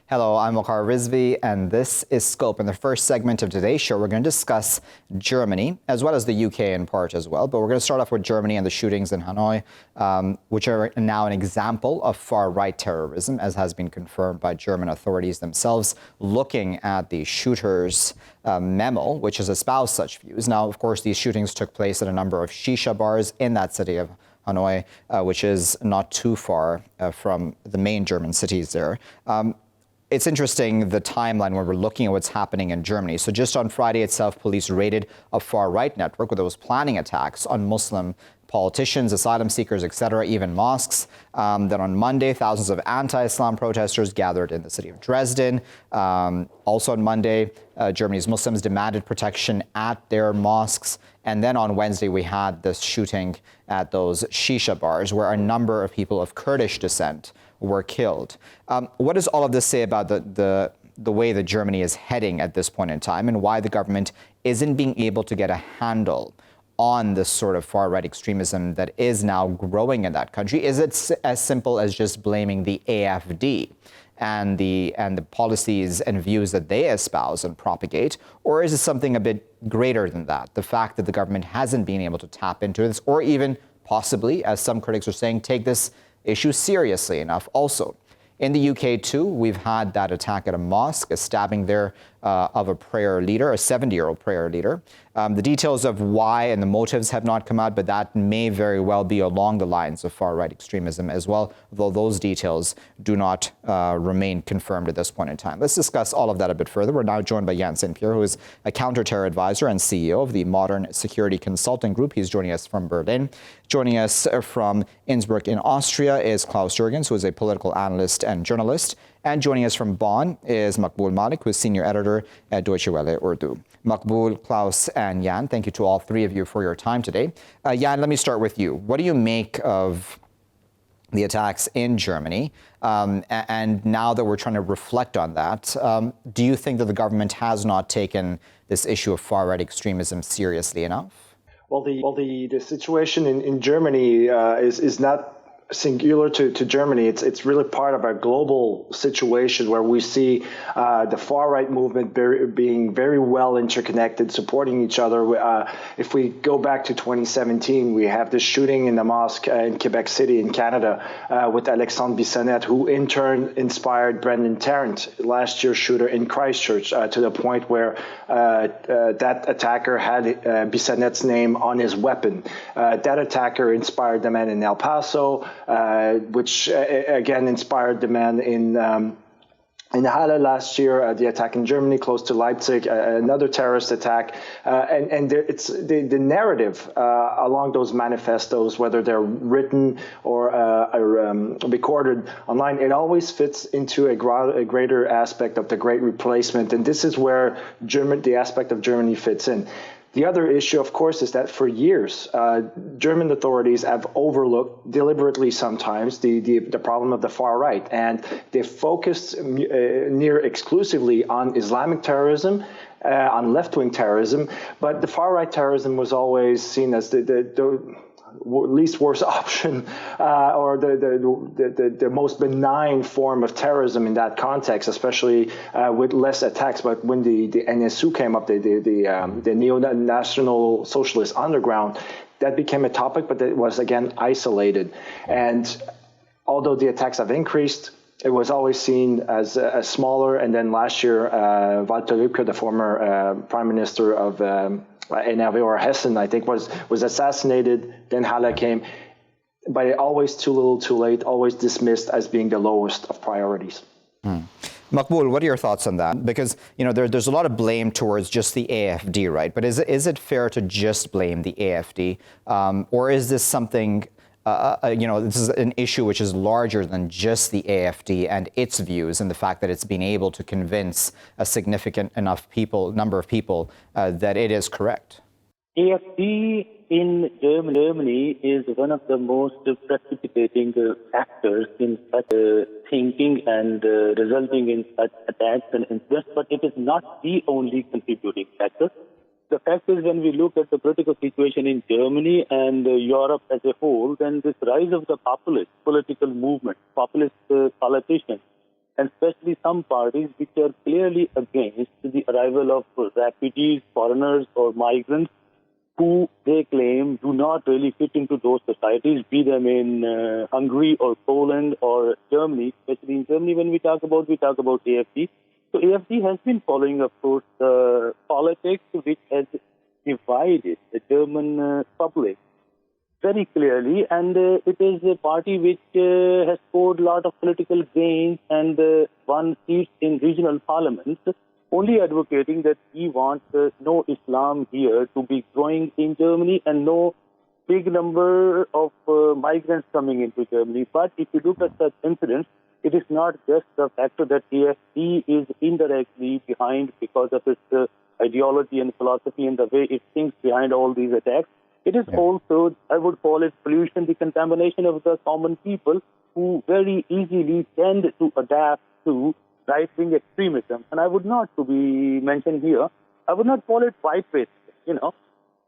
Hello, I'm Waqar Rizvi, and this is Scope. In the first segment of today's show, we're going to discuss Germany, as well as the UK in part as well. But we're going to start off with Germany and the shootings in Hanoi, which are now an example of far-right terrorism, as has been confirmed by German authorities themselves, looking at the shooters' memo, which has espoused such views. Now, of course, these shootings took place at a number of shisha bars in that city of Hanoi, which is not too far from the main German cities there. It's interesting, the timeline when we're looking at what's happening in Germany. So just on Friday itself, police raided a far-right network that was planning attacks on Muslim politicians, asylum seekers, etc., even mosques. Then on Monday, thousands of anti-Islam protesters gathered in the city of Dresden. Also on Monday, Germany's Muslims demanded protection at their mosques. And then on Wednesday, we had this shooting at those shisha bars where a number of people of Kurdish descent were killed. What does all of this say about the way that Germany is heading at this point in time, and why the government isn't being able to get a handle on this sort of far-right extremism that is now growing in that country? Is it as simple as just blaming the AfD and the policies and views that they espouse and propagate, or is it something a bit greater than that? The fact that the government hasn't been able to tap into this, or even possibly, as some critics are saying, take this issue seriously enough also. In the UK, too, we've had that attack at a mosque, a stabbing there of a prayer leader, a 70-year-old prayer leader. The details of why and the motives have not come out, but that may very well be along the lines of far-right extremism as well, though those details do not remain confirmed at this point in time. Let's discuss all of that a bit further. We're now joined by Jan St-Pierre, who is a counter-terror advisor and CEO of the Modern Security Consulting Group. He's joining us from Berlin. Joining us from Innsbruck in Austria is Klaus Jurgens, who is a political analyst and journalist. And joining us from Bonn is Maqbool Malik, who is senior editor at Deutsche Welle Urdu. Maqbool, Klaus, and Jan, thank you to all three of you for your time today. Jan, let me start with you. What do you make of the attacks in Germany? And now that we're trying to reflect on that, do you think that the government has not taken this issue of far-right extremism seriously enough? Well, the situation in Germany is not singular to Germany. It's really part of a global situation where we see the far-right movement being very well interconnected, supporting each other. If we go back to 2017, we have this shooting in the mosque in Quebec City in Canada with Alexandre Bissonnette, who in turn inspired Brendan Tarrant, last year's shooter in Christchurch, to the point where that attacker had Bissonnette's name on his weapon. That attacker inspired the man in El Paso, which again inspired the man in Halle last year, the attack in Germany close to Leipzig, another terrorist attack, and it's the narrative along those manifestos, whether they're written or recorded online, it always fits into a greater aspect of the Great Replacement, and this is where the aspect of Germany fits in. The other issue, of course, is that for years, German authorities have overlooked deliberately sometimes the problem of the far right, and they focused near exclusively on Islamic terrorism, on left-wing terrorism, but the far-right terrorism was always seen as the least worst option, or the most benign form of terrorism in that context, especially with less attacks. But when the NSU came up, the neo-national socialist underground, that became a topic, but it was again isolated. And although the attacks have increased, it was always seen as smaller. And then last year, Walter Lübcke, the former prime minister of NRW or Hessen, I think, was assassinated. Then Halle came, but always too little, too late. Always dismissed as being the lowest of priorities. Maqbool, what are your thoughts on that? Because there's a lot of blame towards just the AfD, right? But is it fair to just blame the AfD, or is this something? This is an issue which is larger than just the AfD and its views, and the fact that it's been able to convince a significant enough number of people that it is correct. AfD in Germany is one of the most precipitating factors in such thinking and resulting in such attacks and incidents, but it is not the only contributing factor. The fact is, when we look at the political situation in Germany and Europe as a whole, then this rise of the populist political movement, populist politicians, and especially some parties which are clearly against the arrival of refugees, foreigners, or migrants who they claim do not really fit into those societies, be them in Hungary or Poland or Germany. Especially in Germany, when we talk about AFD. So AFD has been following, of course, politics which has divided the German public very clearly, and it is a party which has scored a lot of political gains and won seats in regional parliaments, only advocating that we want no Islam here to be growing in Germany and no big number of migrants coming into Germany. But if you look at such incidents, it is not just the factor that AFD is indirectly behind because of its ideology and philosophy and the way it thinks behind all these attacks. It is also, I would call it, pollution, the contamination of the common people who very easily tend to adapt to right-wing extremism. And I would not, to be mentioned here, I would not call it white racist.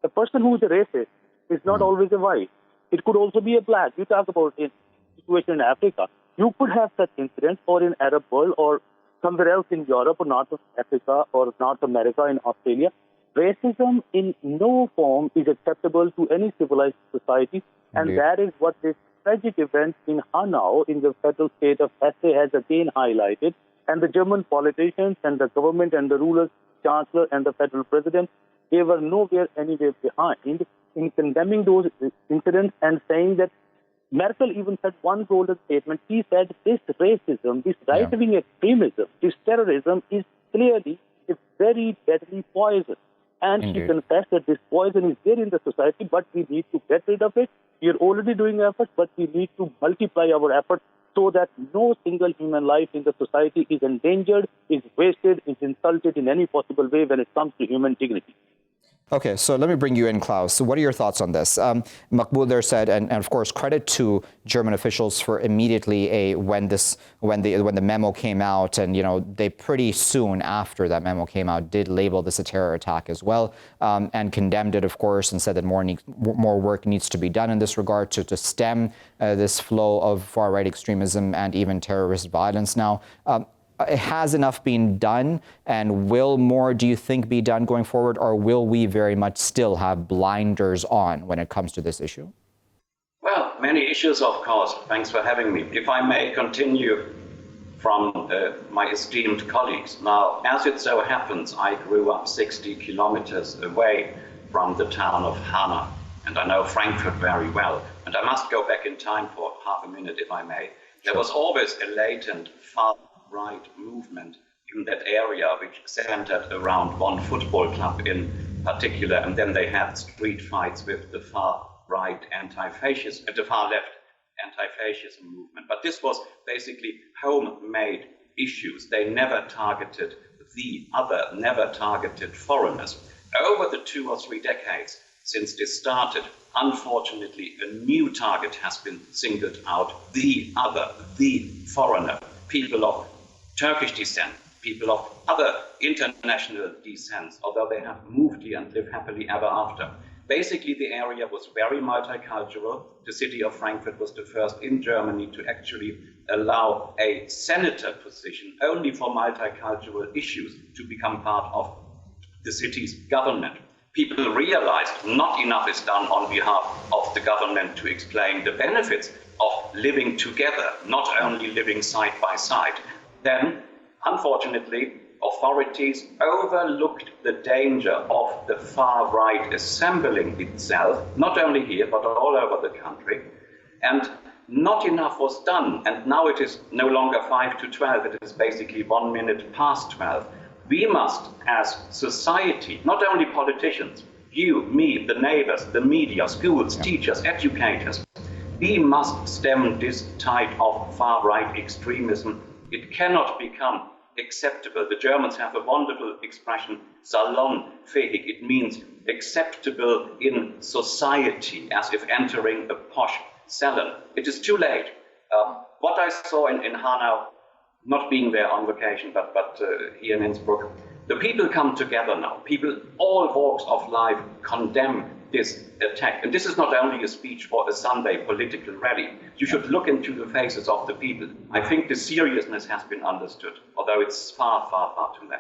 A person who is a racist is not always a white. It could also be a black. You talk about a situation in Africa. You could have such incidents, or in Arab world, or somewhere else in Europe, or North Africa, or North America, in Australia. Racism in no form is acceptable to any civilized society, and that is what this tragic event in Hanau, in the federal state of Hesse, has again highlighted. And the German politicians and the government and the rulers, chancellor and the federal president, they were nowhere anywhere behind in condemning those incidents and saying that Merkel even said one golden statement. She said this racism, this right-wing extremism, this terrorism is clearly a very deadly poison. And she confessed that this poison is there in the society, but we need to get rid of it. We are already doing efforts, but we need to multiply our efforts so that no single human life in the society is endangered, is wasted, is insulted in any possible way when it comes to human dignity. Okay, so let me bring you in, Klaus. So what are your thoughts on this? Maqbool there said, and of course, credit to German officials for immediately when the memo came out, and they pretty soon after that memo came out did label this a terror attack as well, and condemned it, of course, and said that more work needs to be done in this regard to stem this flow of far-right extremism and even terrorist violence now. Has enough been done, and will more, do you think, be done going forward, or will we very much still have blinders on when it comes to this issue? Well, many issues, of course. Thanks for having me. If I may continue from my esteemed colleagues. Now, as it so happens, I grew up 60 kilometers away from the town of Hanau, and I know Frankfurt very well. And I must go back in time for half a minute, if I may. There was always a latent far-right movement in that area, which centered around one football club in particular, and then they had street fights with the far-right anti-fascist, the far-left anti-fascism movement. But this was basically homemade issues. They never targeted the other, never targeted foreigners. Over the 2 or 3 decades since this started, unfortunately, a new target has been singled out: the other, the foreigner, people of Turkish descent, people of other international descents, although they have moved here and live happily ever after. Basically, the area was very multicultural. The city of Frankfurt was the first in Germany to actually allow a senator position only for multicultural issues to become part of the city's government. People realized not enough is done on behalf of the government to explain the benefits of living together, not only living side by side. Then, unfortunately, authorities overlooked the danger of the far right assembling itself, not only here, but all over the country. And not enough was done. And now it is no longer 5 to 12, it is basically 1 minute past 12. We must, as society, not only politicians, you, me, the neighbors, the media, schools, teachers, educators, we must stem this tide of far-right extremism. It cannot become acceptable. The Germans have a wonderful expression, salonfähig. It means acceptable in society, as if entering a posh salon. It is too late. What I saw in Hanau, not being there on vacation, but here in Innsbruck, the people come together now. People, all walks of life, condemn this attack. And this is not only a speech for a Sunday political rally. You should look into the faces of the people. I think the seriousness has been understood, although it's far, far, far too late.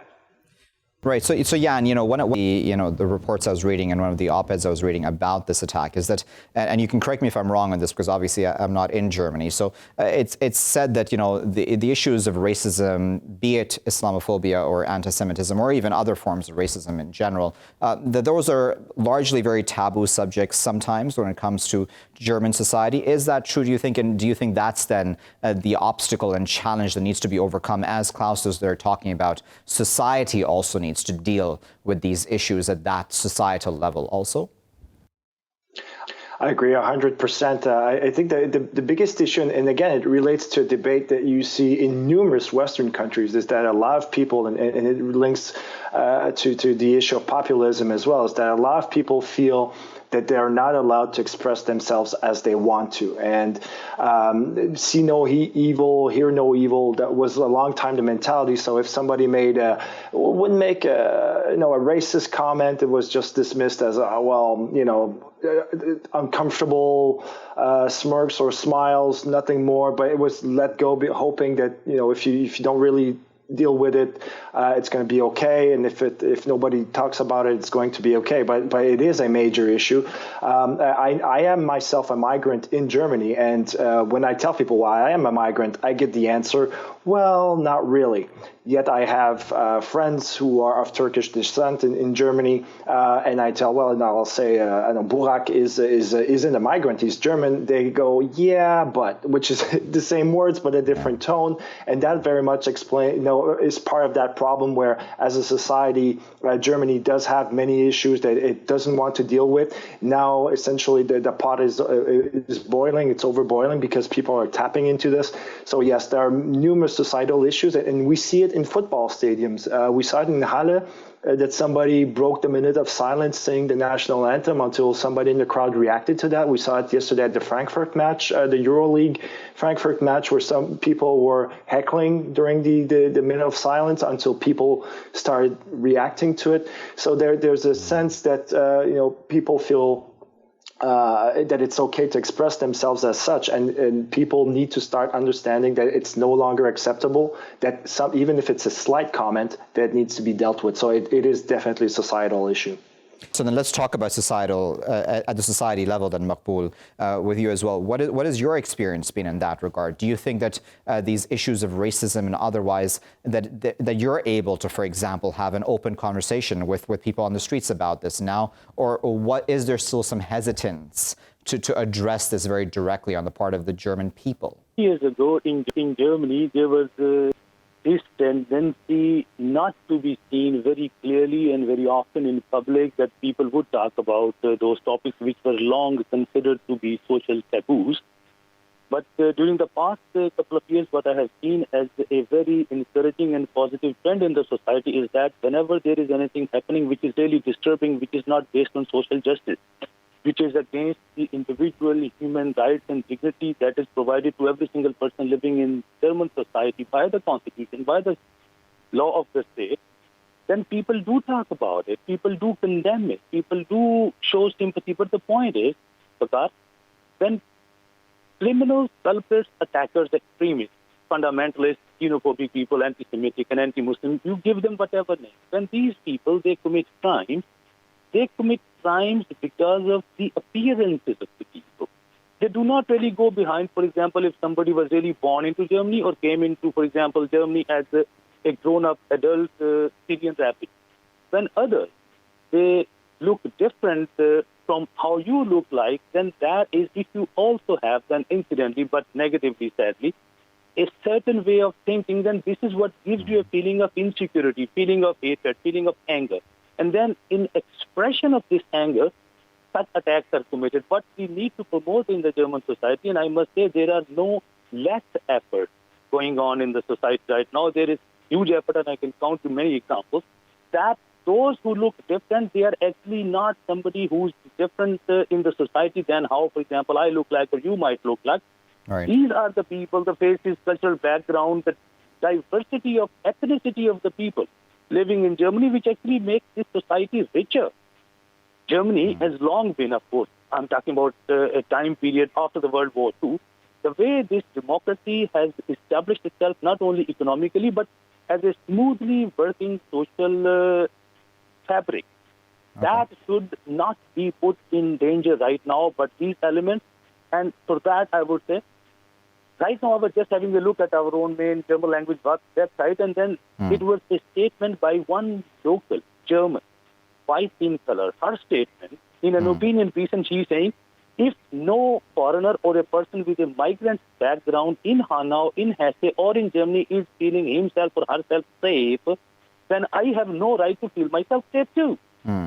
Right. So Jan, one of the reports I was reading and one of the op-eds I was reading about this attack is that, and you can correct me if I'm wrong on this because obviously I'm not in Germany. So it's said that the issues of racism, be it Islamophobia or anti-Semitism or even other forms of racism in general, that those are largely very taboo subjects sometimes when it comes to German society. Is that true? Do you think? And do you think that's then the obstacle and challenge that needs to be overcome, as Klaus was there talking about? Society also needs to deal with these issues at that societal level also? I agree 100%. I think the biggest issue, and again, it relates to a debate that you see in numerous Western countries, is that a lot of people, and it links to the issue of populism as well, is that a lot of people feel that they are not allowed to express themselves as they want to. And see no evil, hear no evil, that was a long time the mentality. So if somebody wouldn't make a racist comment, it was just dismissed as, uncomfortable smirks or smiles, nothing more. But it was let go, hoping that, if you don't really deal with it, it's going to be okay, and if nobody talks about it, it's going to be okay. But it is a major issue. I am myself a migrant in Germany, and when I tell people why I am a migrant, I get the answer, well, not really. Yet I have friends who are of Turkish descent in Germany, and I tell, I'll say, Burak isn't a migrant, he's German. They go, yeah, but, which is the same words but a different tone, and that very much is part of that problem where, as a society, Germany does have many issues that it doesn't want to deal with. Now, essentially, the pot is boiling, it's overboiling because people are tapping into this. So yes, there are numerous societal issues, and we see it in football stadiums. We saw it in Halle, that somebody broke the minute of silence saying the national anthem until somebody in the crowd reacted to that. We saw it yesterday at the Frankfurt match, the EuroLeague Frankfurt match, where some people were heckling during the minute of silence until people started reacting to it. So there's a sense that people feel that it's okay to express themselves as such, and people need to start understanding that it's no longer acceptable, that even if it's a slight comment, that needs to be dealt with. So it is definitely a societal issue. So then let's talk about societal, at the society level then, Maqbool, with you as well. What has your experience been in that regard? Do you think that these issues of racism and otherwise, that you're able to, for example, have an open conversation with people on the streets about this now? Or what is there still some hesitance to address this very directly on the part of the German people? Years ago in Germany, there was this tendency not to be seen very clearly and very often in public, that people would talk about those topics which were long considered to be social taboos. But during the past couple of years, what I have seen as a very encouraging and positive trend in the society is that whenever there is anything happening which is really disturbing, which is not based on social justice, which is against the individual human rights and dignity that is provided to every single person living in German society by the constitution, by the law of the state, then people do talk about it, people do condemn it, people do show sympathy. But the point is, Waqar, when criminals, culprits, attackers, extremists, fundamentalists, xenophobic people, anti-Semitic and anti-Muslim, you give them whatever name. When these people, they commit crimes because of the appearances of the people. They do not really go behind, for example, if somebody was really born into Germany or came into, for example, Germany as a grown-up adult Syrian refugee. When others, they look different from how you look like, then that is if you also have, then incidentally, but negatively, sadly, a certain way of thinking, then this is what gives you a feeling of insecurity, feeling of hatred, feeling of anger. And then in expression of this anger, such attacks are committed. What we need to promote in the German society, and I must say there are no less efforts going on in the society right now. There is huge effort, and I can count to many examples, that those who look different, they are actually not somebody who's different in the society than how, for example, I look like or you might look like. Right. These are the people, the faces, cultural background, the diversity of ethnicity of the people living in Germany, which actually makes this society richer. Germany has long been, of course, I'm talking about a time period after the World War II, the way this democracy has established itself not only economically, but as a smoothly working social fabric. Okay. That should not be put in danger right now, but these elements, and for that I would say, right now I was just having a look at our own main German language website, and then it was a statement by one local German, white in color, her statement in an opinion piece, and she's saying, if no foreigner or a person with a migrant background in Hanau, in Hesse, or in Germany is feeling himself or herself safe, then I have no right to feel myself safe too.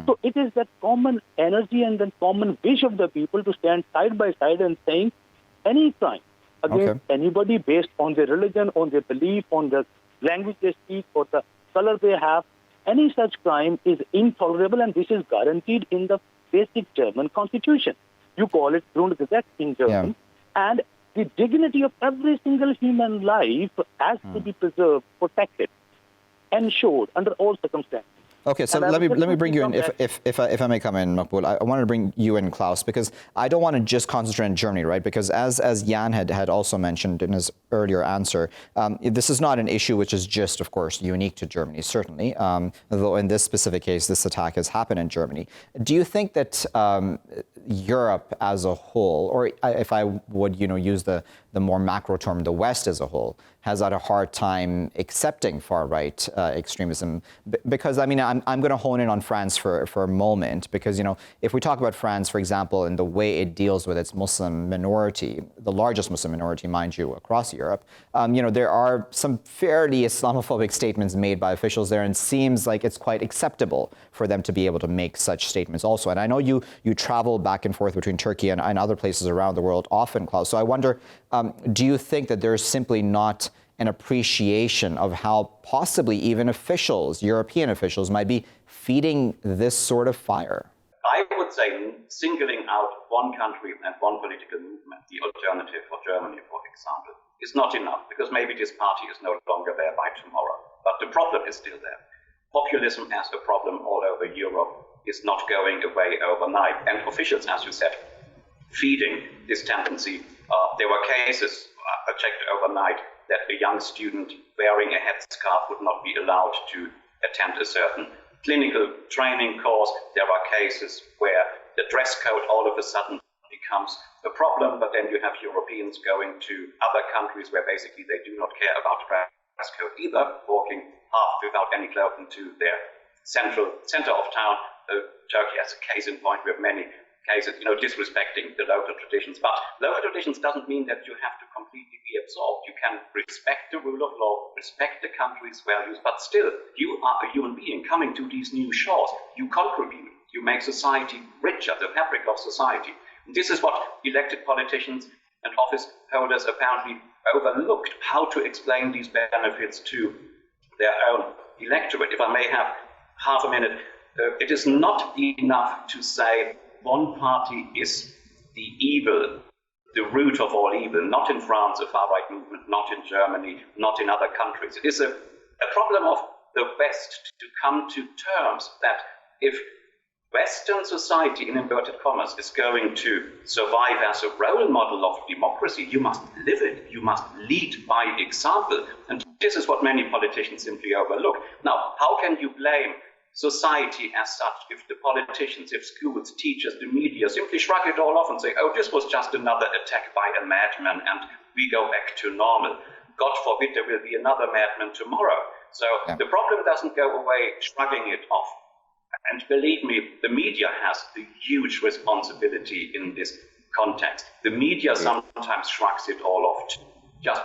So it is that common energy and that common wish of the people to stand side by side and saying any crime against anybody based on their religion, on their belief, on the language they speak, or the color they have, any such crime is intolerable, and this is guaranteed in the basic German constitution. You call it Grundgesetz in German. And the dignity of every single human life has to be preserved, protected, ensured under all circumstances. Okay, so let me bring you in, if I may come in, Maqbool. I wanted to bring you in, Klaus, because I don't want to just concentrate on Germany, right? Because as Jan had also mentioned in his earlier answer, this is not an issue which is just, of course, unique to Germany, certainly, though in this specific case, this attack has happened in Germany. Do you think that Europe as a whole, or if I would, use the more macro term, the West as a whole, has had a hard time accepting far-right extremism? Because, I mean, I'm going to hone in on France for a moment, because, if we talk about France, for example, and the way it deals with its Muslim minority, the largest Muslim minority, mind you, across Europe, there are some fairly Islamophobic statements made by officials there, and it seems like it's quite acceptable for them to be able to make such statements also. And I know you travel back and forth between Turkey and other places around the world often, Klaus. So I wonder, do you think that there's simply not an appreciation of how possibly even officials, European officials, might be feeding this sort of fire? I would say singling out one country and one political movement, the alternative for Germany, for example, is not enough, because maybe this party is no longer there by tomorrow. But the problem is still there. Populism as a problem all over Europe is not going away overnight. And officials, as you said, feeding this tendency. There were cases, I checked overnight, that a young student wearing a headscarf would not be allowed to attend a certain clinical training course. There are cases where the dress code all of a sudden becomes a problem, but then you have Europeans going to other countries where basically they do not care about dress code either, walking half without any clothing to their center of town. Turkey has a case in point. We have many cases, disrespecting the local traditions. But local traditions doesn't mean that you have to completely be absorbed. You can respect the rule of law, respect the country's values, but still, you are a human being coming to these new shores. You contribute. You make society richer, the fabric of society. And this is what elected politicians and office holders apparently overlooked, how to explain these benefits to their own electorate. If I may have half a minute, it is not enough to say one party is the evil, the root of all evil, not in France, a far-right movement, not in Germany, not in other countries. It is a problem of the West to come to terms that if Western society, in inverted commas, is going to survive as a role model of democracy, you must live it. You must lead by example. And this is what many politicians simply overlook. Now, how can you blame society as such if the politicians, if schools, teachers, the media simply shrug it all off and say, oh, this was just another attack by a madman and we go back to normal. God forbid there will be another madman tomorrow. So the problem doesn't go away shrugging it off. And believe me, the media has a huge responsibility in this context. The media sometimes shrugs it all off.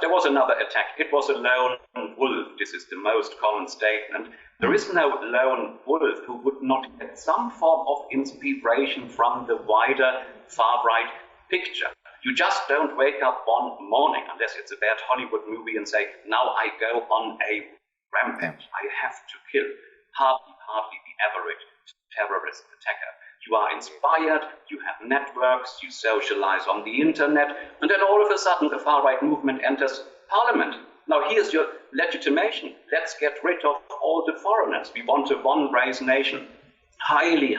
There was another attack. It was a lone wolf. This is the most common statement. There is no lone wolf who would not get some form of inspiration from the wider far-right picture. You just don't wake up one morning, unless it's a bad Hollywood movie, and say, now I go on a rampage. I have to kill. Hardly the average terrorist attacker. You are inspired, you have networks, you socialize on the internet, and then all of a sudden the far-right movement enters parliament. Now here's your legitimation. Let's get rid of all the foreigners. We want a one-race nation. highly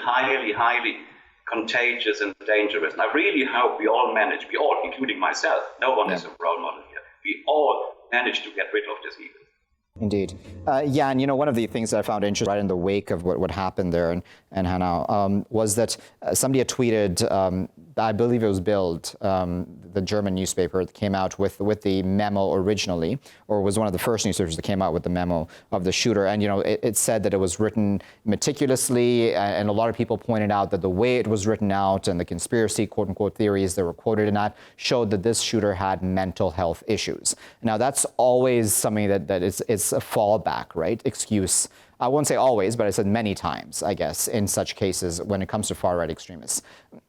contagious and dangerous. And I really hope we all, including myself, no one is a role model here, we all manage to get rid of this evil. Indeed. Yeah, and one of the things that I found interesting right in the wake of what happened there in Hanau was that somebody had tweeted, I believe it was Bild, the German newspaper that came out with the memo originally, or was one of the first newspapers that came out with the memo of the shooter. And, it said that it was written meticulously, and a lot of people pointed out that the way it was written out and the conspiracy, quote unquote, theories that were quoted in that showed that this shooter had mental health issues. Now, that's always something that is a fallback, right? Excuse. I won't say always, but I said many times, I guess, in such cases when it comes to far-right extremists.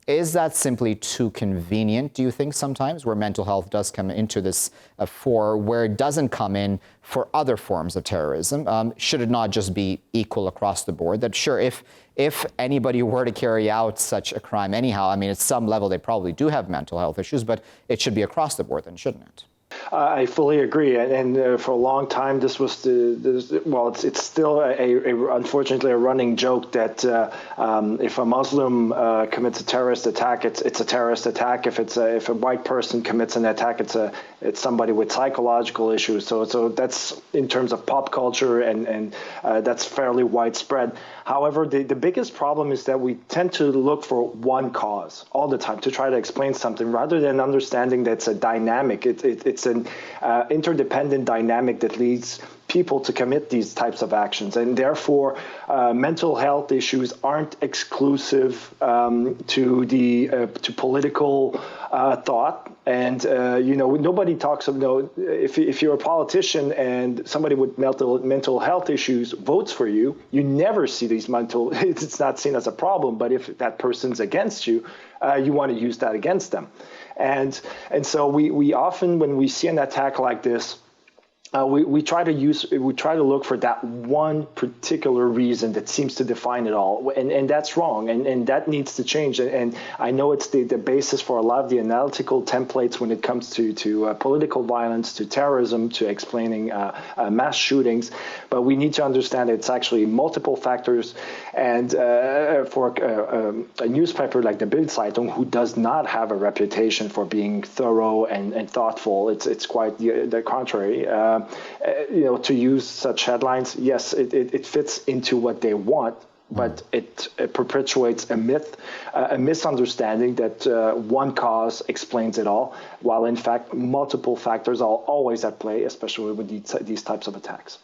Is that simply too convenient, do you think, sometimes, where mental health does come into this fore, where it doesn't come in for other forms of terrorism? Should it not just be equal across the board? That sure, if anybody were to carry out such a crime anyhow, I mean, at some level they probably do have mental health issues, but it should be across the board then, shouldn't it? I fully agree, and for a long time, this was it's still unfortunately a running joke that if a Muslim commits a terrorist attack, it's a terrorist attack. If a white person commits an attack, it's somebody with psychological issues. So that's in terms of pop culture, and that's fairly widespread. However, the biggest problem is that we tend to look for one cause all the time to try to explain something, rather than understanding that it's a dynamic. It's an interdependent dynamic that leads people to commit these types of actions, and therefore mental health issues aren't exclusive to political thought. And nobody talks of if you're a politician and somebody with mental health issues votes for you, you never see these mental. It's not seen as a problem, but if that person's against you, you want to use that against them. And so we often, when we see an attack like this, we try to look for that one particular reason that seems to define it all, and that's wrong, and that needs to change. And I know it's the basis for a lot of the analytical templates when it comes to political violence, to terrorism, to explaining mass shootings, but we need to understand it's actually multiple factors. And for a newspaper like the Bild Zeitung, who does not have a reputation for being thorough and thoughtful, it's quite the contrary. To use such headlines, yes, it fits into what they want, but it perpetuates a myth, a misunderstanding that one cause explains it all, while in fact multiple factors are always at play, especially with these types of attacks.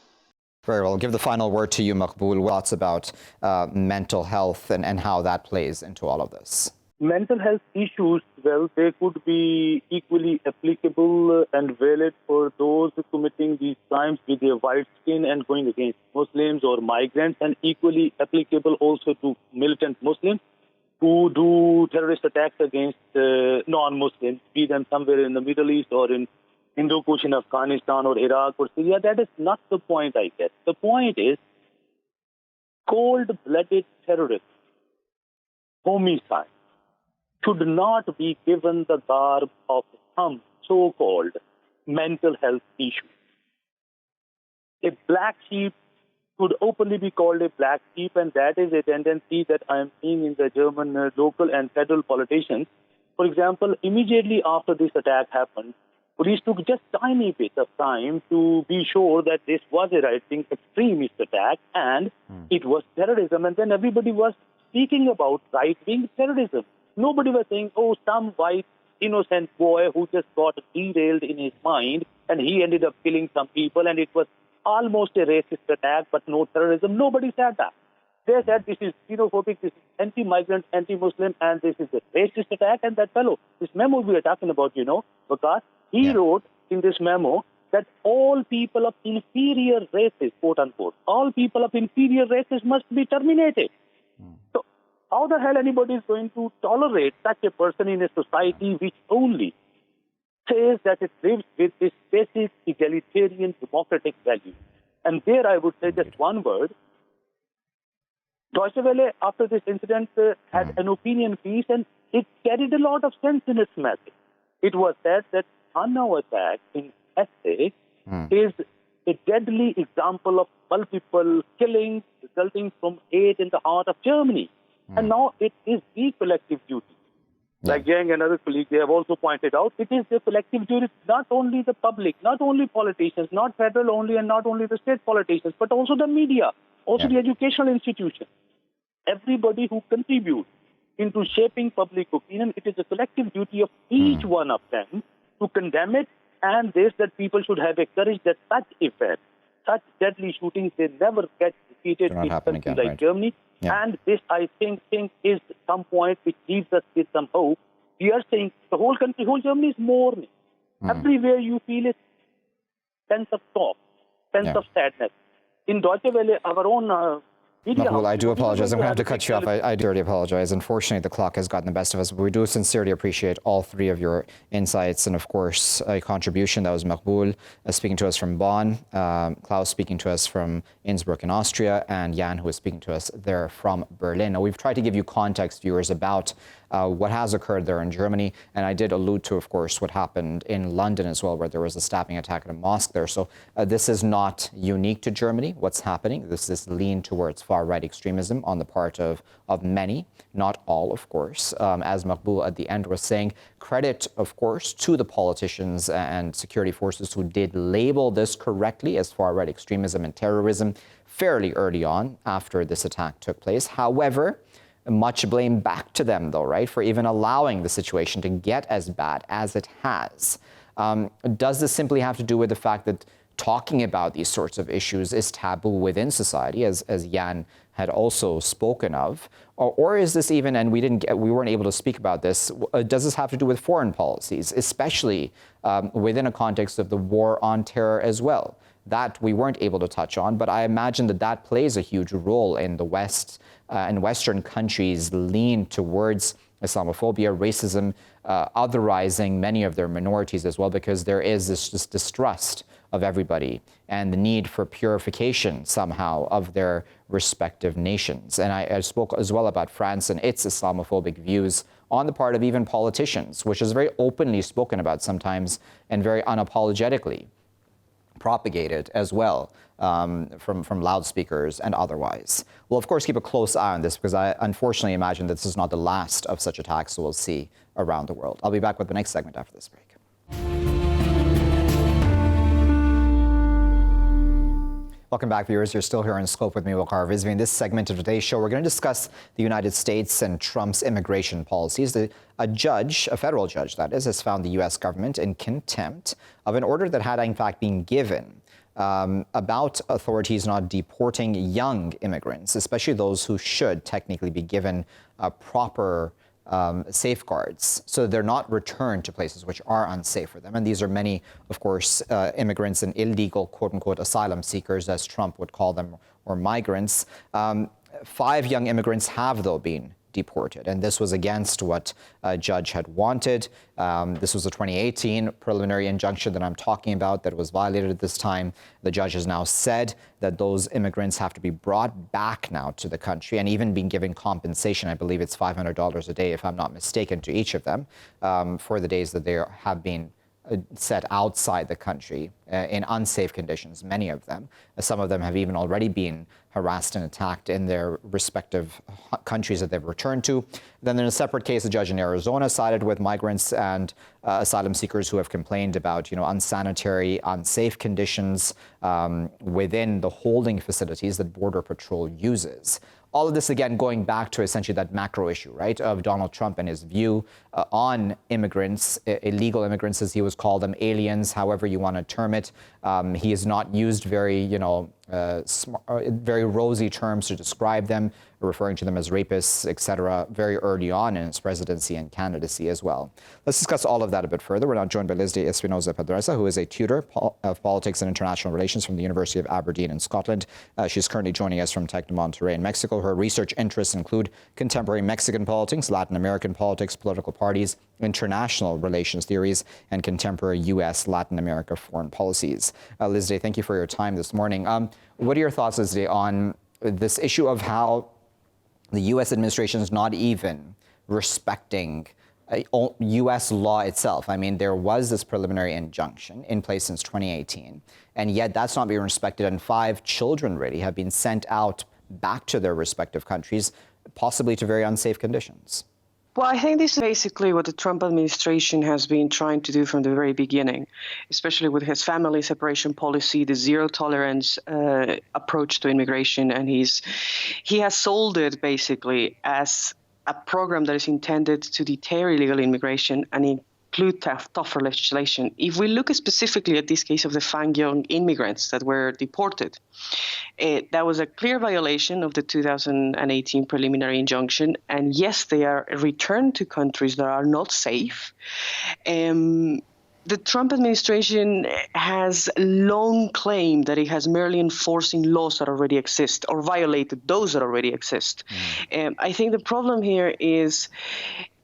Very well. I'll give the final word to you, Maqbool. Thoughts about mental health and how that plays into all of this? Mental health issues, well, they could be equally applicable and valid for those committing these crimes with their white skin and going against Muslims or migrants, and equally applicable also to militant Muslims who do terrorist attacks against non-Muslims, be them somewhere in the Middle East or in Hindu-Kush in Afghanistan or Iraq or Syria. That is not the point, I guess. The point is cold-blooded terrorism, homicide, should not be given the garb of some so-called mental health issue. A black sheep could openly be called a black sheep, and that is a tendency that I am seeing in the German local and federal politicians. For example, immediately after this attack happened, police took just tiny bit of time to be sure that this was a right-wing extremist attack and it was terrorism, and then everybody was speaking about right-wing terrorism. Nobody was saying, oh, some white innocent boy who just got derailed in his mind and he ended up killing some people and it was almost a racist attack, but no terrorism. Nobody said that. They said this is xenophobic, this is anti-migrant, anti-Muslim, and this is a racist attack. And that fellow, this memo we are talking about, Waqar, he wrote in this memo that all people of inferior races, quote unquote, all people of inferior races must be terminated. So how the hell anybody is going to tolerate such a person in a society which only says that it lives with this basic egalitarian democratic value? And there I would say just one word. Deutsche Welle, after this incident, had an opinion piece, and it carried a lot of sense in its message. It was said that Hanau attack in essay is a deadly example of multiple killings resulting from hate in the heart of Germany. And now it is the collective duty. Like Yang and other colleagues, they have also pointed out, it is the collective duty, not only the public, not only politicians, not federal only and not only the state politicians, but also the media, also the educational institutions. Everybody who contributes into shaping public opinion, it is a collective duty of each one of them to condemn it, and this that people should have a courage that such events, such deadly shootings, they never get repeated in countries like Germany. And this, I think is some point which gives us with some hope. We are saying the whole country, whole Germany is mourning. Everywhere you feel a sense of sorrow, sense of sadness. In Deutsche Welle, our own Maqbool, I do apologize. I'm going to have to cut you off. I do already apologize. Unfortunately, the clock has gotten the best of us. But we do sincerely appreciate all three of your insights and, of course, a contribution. That was Maqbool speaking to us from Bonn, Klaus speaking to us from Innsbruck in Austria, and Jan, who is speaking to us there from Berlin. Now, we've tried to give you context, viewers, about what has occurred there in Germany. And I did allude to, of course, what happened in London as well, where there was a stabbing attack at a mosque there. So this is not unique to Germany, what's happening. This is lean towards far-right extremism on the part of many, not all, of course. As Maqbool at the end was saying, credit, of course, to the politicians and security forces who did label this correctly as far-right extremism and terrorism fairly early on after this attack took place. However, much blame back to them, though, right, for even allowing the situation to get as bad as it has. Does this simply have to do with the fact that talking about these sorts of issues is taboo within society, as Jan had also spoken of? Or is this even, and we weren't able to speak about this, does this have to do with foreign policies, especially within a context of the war on terror as well? That we weren't able to touch on, but I imagine that plays a huge role in the West and Western countries lean towards Islamophobia, racism, otherizing many of their minorities as well, because there is this distrust of everybody and the need for purification somehow of their respective nations. And I spoke as well about France and its Islamophobic views on the part of even politicians, which is very openly spoken about sometimes and very unapologetically propagated as well from loudspeakers and otherwise. We'll, of course, keep a close eye on this because I unfortunately imagine that this is not the last of such attacks we'll see around the world. I'll be back with the next segment after this break. Welcome back, viewers. You're still here in Scope with me, Waqar Rizvi. In this segment of today's show, we're going to discuss the United States and Trump's immigration policies. A federal judge, that is, has found the U.S. government in contempt of an order that had, in fact, been given about authorities not deporting young immigrants, especially those who should technically be given proper safeguards so they're not returned to places which are unsafe for them. And these are many, of course, immigrants and illegal, quote-unquote, asylum seekers, as Trump would call them, or migrants. 5 young immigrants have, though, been deported. And this was against what a judge had wanted. This was a 2018 preliminary injunction that I'm talking about that was violated at this time. The judge has now said that those immigrants have to be brought back now to the country and even being given compensation. I believe it's $500 a day, if I'm not mistaken, to each of them for the days that they have been set outside the country in unsafe conditions, many of them. Some of them have even already been harassed and attacked in their respective countries that they've returned to. Then in a separate case, a judge in Arizona sided with migrants and asylum seekers who have complained about, unsanitary, unsafe conditions within the holding facilities that Border Patrol uses. All of this, again, going back to essentially that macro issue, right, of Donald Trump and his view on immigrants, illegal immigrants, as he was called them, aliens, however you want to term it. He has not used very, very rosy terms to describe them, referring to them as rapists, etc., very early on in his presidency and candidacy as well. Let's discuss all of that a bit further. We're now joined by Lisdey Espinoza Pedraza, who is a tutor of politics and international relations from the University of Aberdeen in Scotland. She's currently joining us from Tec de Monterrey in Mexico. Her research interests include contemporary Mexican politics, Latin American politics, political parties, international relations theories, and contemporary U.S. Latin America foreign policies. Lisdey, thank you for your time this morning. What are your thoughts, Lisdey, on this issue of how the U.S. administration is not even respecting U.S. law itself. I mean, there was this preliminary injunction in place since 2018, and yet that's not being respected, and 5 children really have been sent out back to their respective countries, possibly to very unsafe conditions. Well, I think this is basically what the Trump administration has been trying to do from the very beginning, especially with his family separation policy, the zero tolerance approach to immigration. And he has sold it basically as a program that is intended to deter illegal immigration and include tougher legislation. If we look specifically at this case of the 5 young immigrants that were deported, that was a clear violation of the 2018 preliminary injunction. And yes, they are returned to countries that are not safe. The Trump administration has long claimed that it has merely enforcing laws that already exist or violated those that already exist. I think the problem here is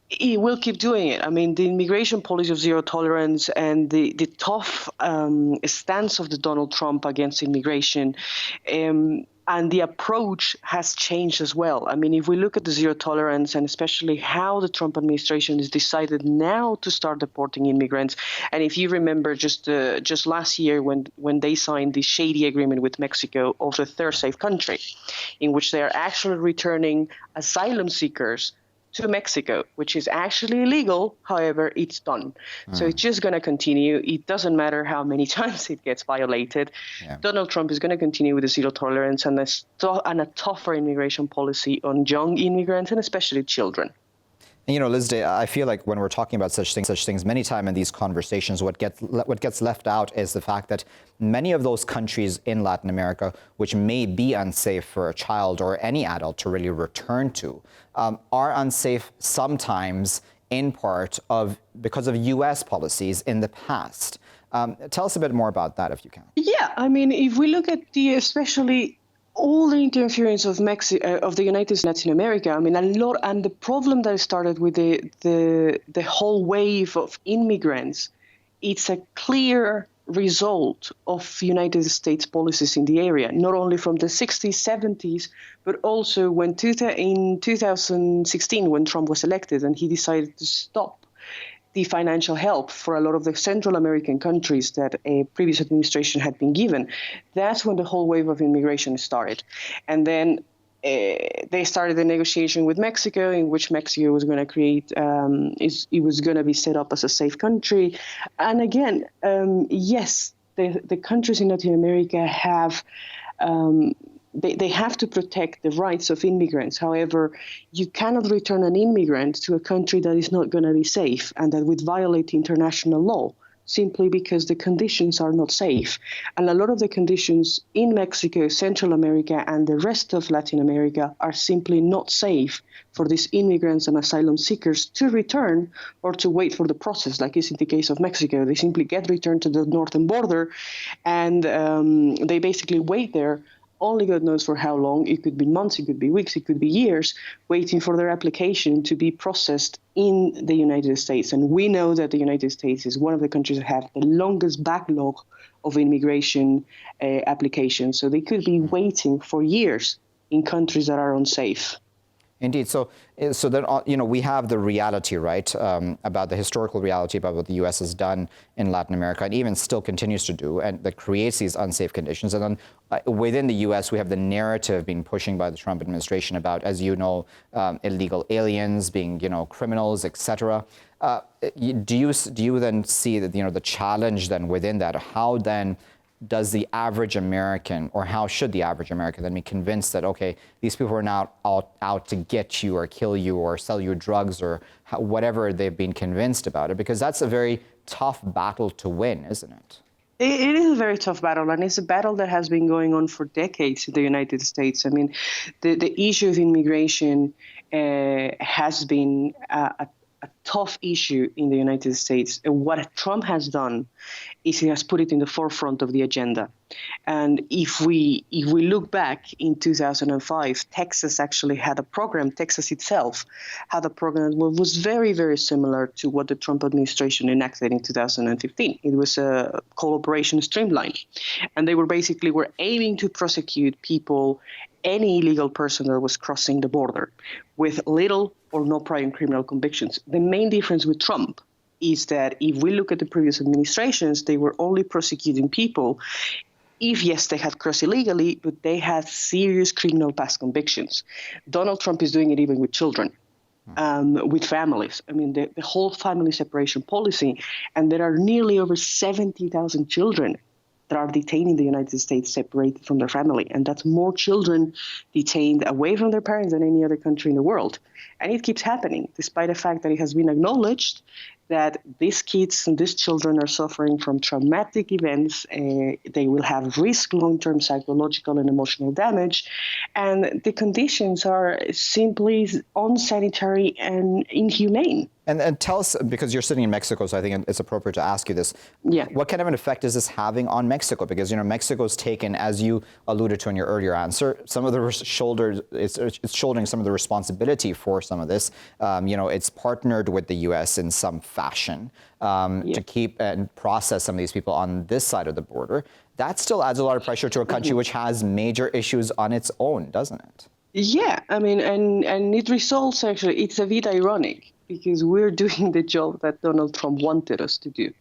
he will keep doing it. I mean, the immigration policy of zero tolerance and the tough stance of the Donald Trump against immigration and the approach has changed as well. I mean, if we look at the zero tolerance and especially how the Trump administration has decided now to start deporting immigrants, and if you remember just last year when they signed the shady agreement with Mexico of the third safe country, in which they are actually returning asylum seekers to Mexico, which is actually illegal. However, it's done. So it's just going to continue. It doesn't matter how many times it gets violated. Yeah. Donald Trump is going to continue with the zero tolerance and a tougher immigration policy on young immigrants and especially children. And, you know, Lisdey, I feel like when we're talking about such things, many times in these conversations, what gets left out is the fact that many of those countries in Latin America, which may be unsafe for a child or any adult to really return to, are unsafe sometimes in part because of U.S. policies in the past. Tell us a bit more about that, if you can. Yeah, I mean, if we look at especially all the interference of the United States, Latin America, I mean, a lot, and the problem that started with the whole wave of immigrants, it's a clear result of United States policies in the area, not only from the 60s, 70s, but also in 2016 when Trump was elected and he decided to stop the financial help for a lot of the Central American countries that a previous administration had been given. That's when the whole wave of immigration started. And then they started the negotiation with Mexico, in which Mexico was going to create, it was going to be set up as a safe country. And again, yes, the countries in Latin America have they have to protect the rights of immigrants. However, you cannot return an immigrant to a country that is not going to be safe and that would violate international law, simply because the conditions are not safe. And a lot of the conditions in Mexico, Central America, and the rest of Latin America are simply not safe for these immigrants and asylum seekers to return or to wait for the process, like is in the case of Mexico. They simply get returned to the northern border and they basically wait there. Only God knows for how long. It could be months, it could be weeks, it could be years, waiting for their application to be processed in the United States. And we know that the United States is one of the countries that have the longest backlog of immigration applications. So they could be waiting for years in countries that are unsafe. Indeed. So then, you know, we have the reality, right, about the historical reality about what the U.S. has done in Latin America and even still continues to do, and that creates these unsafe conditions. And then within the U.S., we have the narrative being pushing by the Trump administration about, as you know, illegal aliens being, you know, criminals, etc. Do you then see that, you know, the challenge then within that? How then does the average American, or how should the average American then be convinced that, okay, these people are not out to get you or kill you or sell you drugs or whatever they've been convinced about it? Because that's a very tough battle to win, isn't it? It is a very tough battle, and it's a battle that has been going on for decades in the United States. I mean, the issue of immigration has been a tough issue in the United States. What Trump has done is he has put it in the forefront of the agenda. And if we look back in 2005, Texas actually had a program. Texas itself had a program that was very, very similar to what the Trump administration enacted in 2015. It was called Operation Streamline. And they were aiming to prosecute people any illegal person that was crossing the border with little or no prior criminal convictions. The main difference with Trump is that if we look at the previous administrations, they were only prosecuting people if, yes, they had crossed illegally, but they had serious criminal past convictions. Donald Trump is doing it even with children, with families. I mean, the whole family separation policy, and there are nearly over 70,000 children that are detained in the United States separated from their family. And that's more children detained away from their parents than any other country in the world. And it keeps happening, despite the fact that it has been acknowledged that these kids and these children are suffering from traumatic events. They will have risk long-term psychological and emotional damage. And the conditions are simply unsanitary and inhumane. And tell us, because you're sitting in Mexico, so I think it's appropriate to ask you this. Yeah. What kind of an effect is this having on Mexico? Because, Mexico's taken, as you alluded to in your earlier answer, some of the it's shouldering some of the responsibility for some of this. It's partnered with the U.S. in some fashion to keep and process some of these people on this side of the border. That still adds a lot of pressure to a country which has major issues on its own, doesn't it? Yeah, I mean, and it results actually, it's a bit ironic, because we're doing the job that Donald Trump wanted us to do.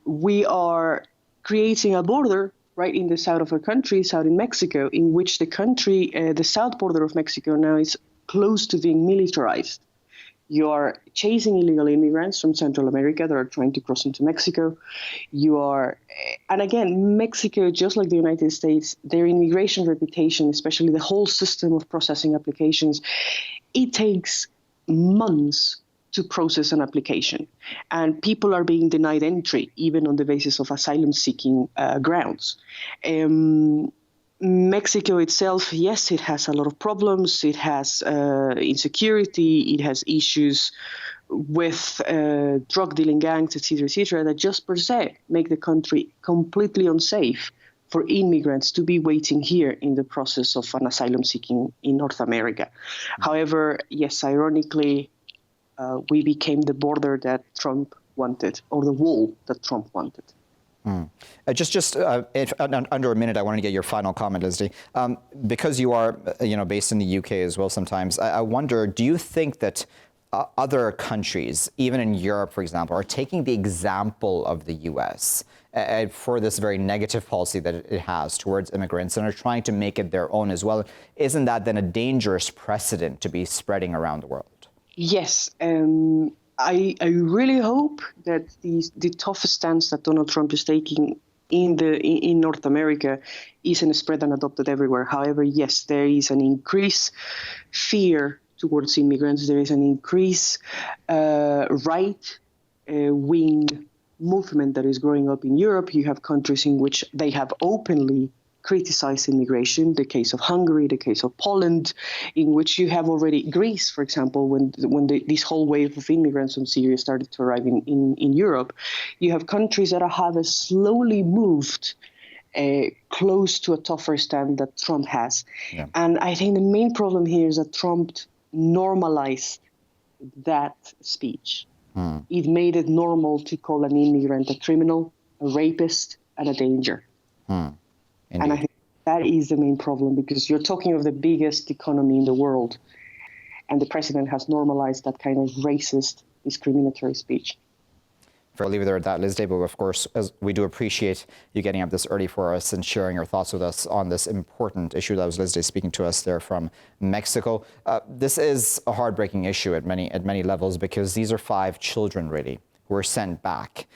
We are creating a border right in the south of our country, south in Mexico, in which the country, the south border of Mexico now is close to being militarized. You are chasing illegal immigrants from Central America that are trying to cross into Mexico. And again, Mexico, just like the United States, their immigration reputation, especially the whole system of processing applications, it takes months to process an application. And people are being denied entry, even on the basis of asylum-seeking grounds. Mexico itself, yes, it has a lot of problems. It has insecurity. It has issues with drug dealing gangs, et cetera, that just per se make the country completely unsafe for immigrants to be waiting here in the process of an asylum seeking in North America. However, yes, ironically, we became the border that Trump wanted, or the wall that Trump wanted. Just under a minute, I wanted to get your final comment, Lisdey. Because you are, based in the UK as well sometimes, I wonder, do you think that other countries, even in Europe, for example, are taking the example of the US for this very negative policy that it has towards immigrants and are trying to make it their own as well? Isn't that then a dangerous precedent to be spreading around the world? Yes. I really hope that the tough stance that Donald Trump is taking in North America isn't spread and adopted everywhere. However, yes, there is an increased fear towards immigrants. There is an increased right-wing movement that is growing up in Europe. You have countries in which they have openly criticized immigration, the case of Hungary, the case of Poland, in which you have already Greece, for example, when this whole wave of immigrants from Syria started to arrive in Europe. You have countries that have slowly moved close to a tougher stand that Trump has. Yeah. And I think the main problem here is that Trump normalized that speech. It made it normal to call an immigrant a criminal, a rapist, and a danger. Indeed. And I think that is the main problem, because you're talking of the biggest economy in the world, and the president has normalized that kind of racist, discriminatory speech. I'll leave it there at that, Lisdey, but of course, as we do appreciate you getting up this early for us and sharing your thoughts with us on this important issue. That was Lisdey speaking to us there from Mexico. This is a heartbreaking issue at many levels, because these are 5 children, really, who were sent back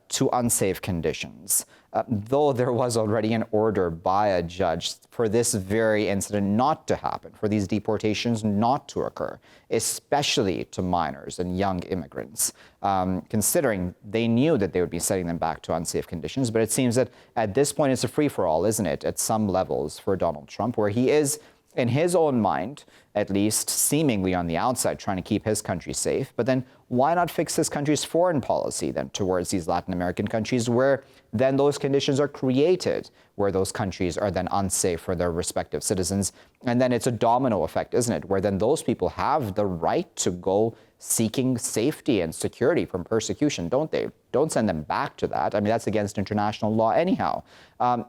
to unsafe conditions. Though there was already an order by a judge for this very incident not to happen, for these deportations not to occur, especially to minors and young immigrants, considering they knew that they would be sending them back to unsafe conditions. But it seems that at this point it's a free-for-all, isn't it, at some levels for Donald Trump, where he is, in his own mind, at least seemingly on the outside, trying to keep his country safe. But then why not fix his country's foreign policy then towards these Latin American countries where then those conditions are created, where those countries are then unsafe for their respective citizens? And then it's a domino effect, isn't it? Where then those people have the right to go seeking safety and security from persecution, don't they? Don't send them back to that. I mean, that's against international law anyhow.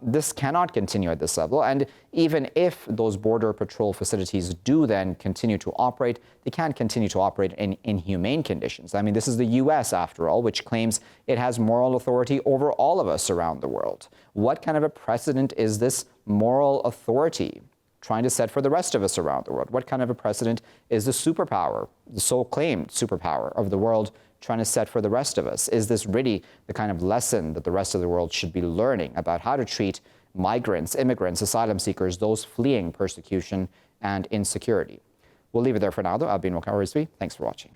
This cannot continue at this level. And even if those border patrol facilities do then continue to operate, they can't continue to operate in inhumane conditions. I mean, this is the U.S., after all, which claims it has moral authority over all of us around the world. What kind of a precedent is this moral authority trying to set for the rest of us around the world? What kind of a precedent is the superpower, the so-claimed superpower of the world, trying to set for the rest of us? Is this really the kind of lesson that the rest of the world should be learning about how to treat migrants, immigrants, asylum seekers, those fleeing persecution and insecurity? We'll leave it there for now, though. I've been Waqar Rizvi. Thanks for watching.